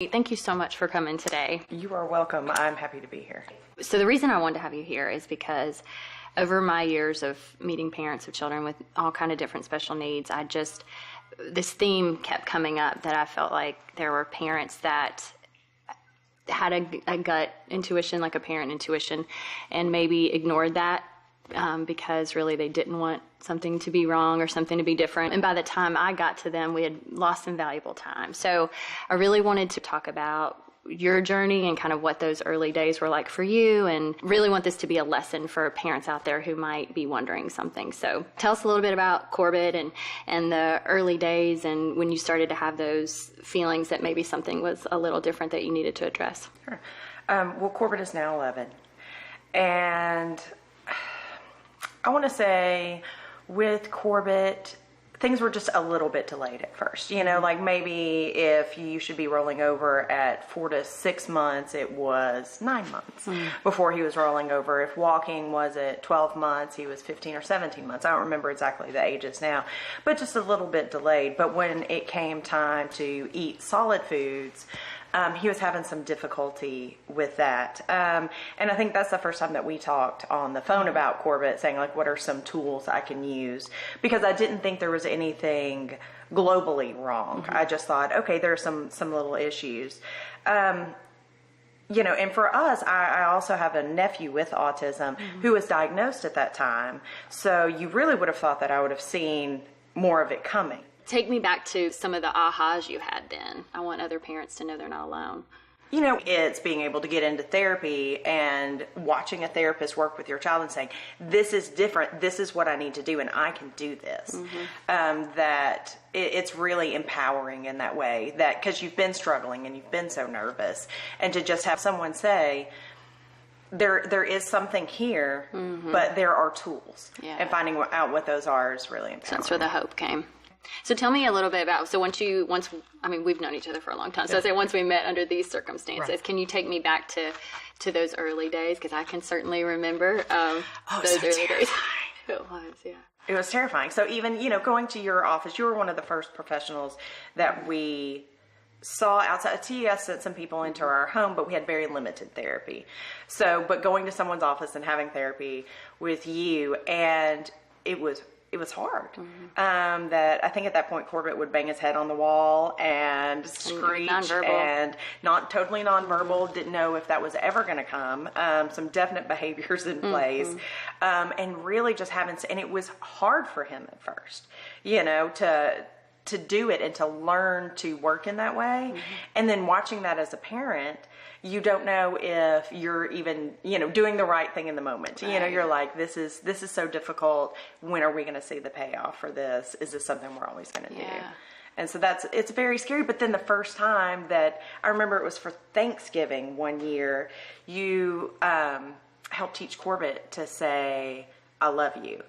Thank you so much for coming today. You are welcome. I'm happy to be here. So the reason I wanted to have you here is because over my years of meeting parents of children with all kind of different special needs, this theme kept coming up that I felt like there were parents that had a gut intuition, like a parent intuition, and maybe ignored that because really they didn't want something to be wrong or something to be different. And by the time I got to them, we had lost some valuable time. So I really wanted to talk about your journey and kind of what those early days were like for you, and really want this to be a lesson for parents out there who might be wondering something. So tell us a little bit about Corbett and the early days and when you started to have those feelings that maybe something was a little different that you needed to address. Sure. Well, Corbett is now 11. And I want to say with Corbett, things were just a little bit delayed at first. You know, like maybe if you should be rolling over at 4 to 6 months, it was 9 months before he was rolling over. If walking was at 12 months, he was 15 or 17 months. I don't remember exactly the ages now, but just a little bit delayed. But when it came time to eat solid foods, he was having some difficulty with that. And I think that's the first time that we talked on the phone about Corbett, saying like, what are some tools I can use? Because I didn't think there was anything globally wrong. I just thought, okay, there are some little issues. You know, and for us, I also have a nephew with autism who was diagnosed at that time. So you really would have thought that I would have seen more of it coming. Take me back to some of the ahas you had then. I want other parents to know they're not alone. You know, it's being able to get into therapy and watching a therapist work with your child and saying, this is different, this is what I need to do, and I can do this. That it's really empowering in that way, that because you've been struggling and you've been so nervous, and to just have someone say, there is something here, but there are tools. And finding out what those are is really empowering. So that's where the hope came. So tell me a little bit about, so once we've known each other for a long time. So I say once we met under these circumstances, can you take me back to those early days? Because I can certainly remember those so early terrifying. days. It was, yeah. It was terrifying. So even, you know, going to your office, you were one of the first professionals that we saw outside. TES sent some people into our home, but we had very limited therapy. So, but going to someone's office and having therapy with you, and it was hard. That I think at that point Corbett would bang his head on the wall and screech and not totally nonverbal. Didn't know if that was ever going to come. Some definite behaviors in place, and really just and it was hard for him at first, you know, to do it and to learn to work in that way. And then watching that as a parent, you don't know if you're even, you know, doing the right thing in the moment. Right. You know, you're like, this is so difficult. When are we going to see the payoff for this? Is this something we're always going to do? And so it's very scary. But then the first time that I remember, it was for Thanksgiving one year, you helped teach Corbett to say, I love you.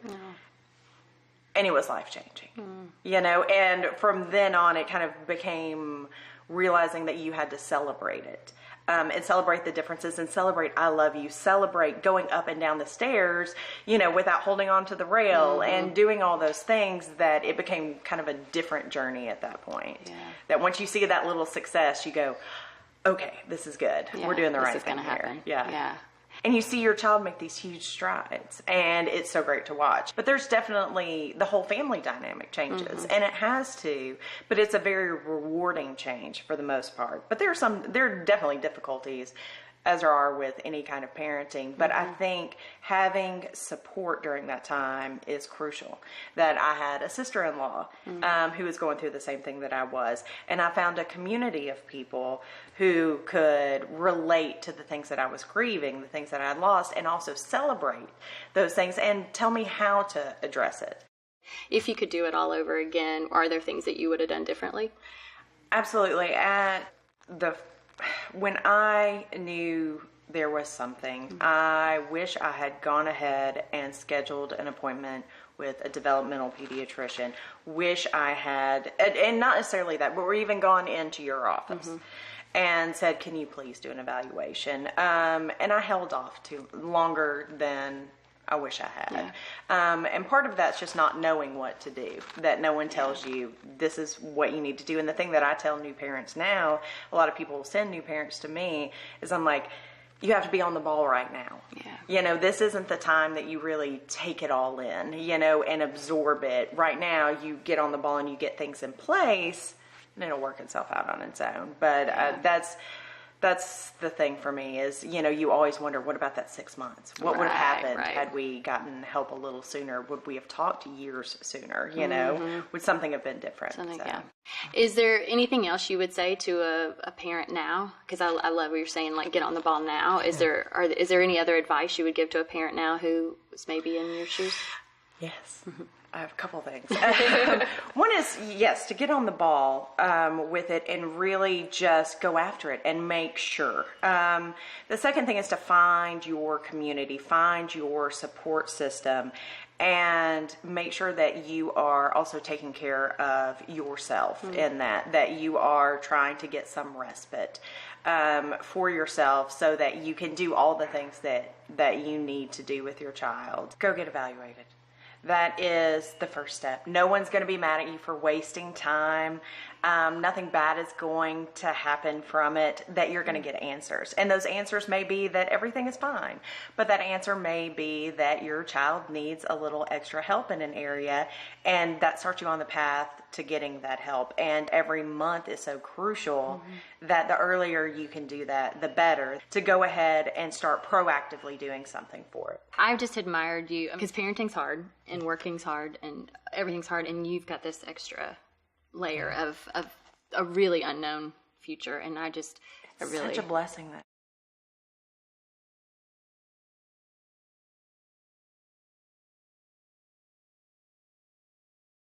And it was life-changing, you know, and from then on, it kind of became realizing that you had to celebrate it. And celebrate the differences, and celebrate I love you, celebrate going up and down the stairs, you know, without holding on to the rail and doing all those things, that it became kind of a different journey at that point. That once you see that little success, you go, okay, this is good. We're doing the right thing here. Happen. And you see your child make these huge strides, and it's so great to watch. But there's definitely, the whole family dynamic changes, and it has to, but it's a very rewarding change for the most part. But there are definitely difficulties, as there are with any kind of parenting. But I think having support during that time is crucial. That I had a sister-in-law who was going through the same thing that I was. And I found a community of people who could relate to the things that I was grieving, the things that I had lost, and also celebrate those things and tell me how to address it. If you could do it all over again, are there things that you would have done differently? Absolutely. When I knew there was something, I wish I had gone ahead and scheduled an appointment with a developmental pediatrician. Wish I had, and not necessarily that, but we're even gone into your office and said, can you please do an evaluation? And I held off too longer than I wish I had. And part of that's just not knowing what to do, that no one tells you this is what you need to do. And the thing that I tell new parents now, a lot of people will send new parents to me, is I'm like, you have to be on the ball right now. Yeah. You know, this isn't the time that you really take it all in, you know, and absorb it. Right now, you get on the ball and you get things in place, and it'll work itself out on its own. But that's the thing for me is, you know, you always wonder, what about that 6 months? What would have happened had we gotten help a little sooner? Would we have talked years sooner? You know, would something have been different? Yeah. Is there anything else you would say to a parent now? Because I love what you're saying, like, get on the ball now. Is there any other advice you would give to a parent now who is maybe in your shoes? Yes. I have a couple things. One is, yes, to get on the ball with it and really just go after it and make sure. The second thing is to find your community, find your support system, and make sure that you are also taking care of yourself in that you are trying to get some respite for yourself so that you can do all the things that you need to do with your child. Go get evaluated. That is the first step. No one's going to be mad at you for wasting time. Nothing bad is going to happen from it, that you're going to get answers. And those answers may be that everything is fine, but that answer may be that your child needs a little extra help in an area, and that starts you on the path to getting that help. And every month is so crucial that the earlier you can do that, the better, to go ahead and start proactively doing something for it. I've just admired you because parenting's hard and working's hard and everything's hard, and you've got this extra layer of a really unknown future, and I really, such a blessing that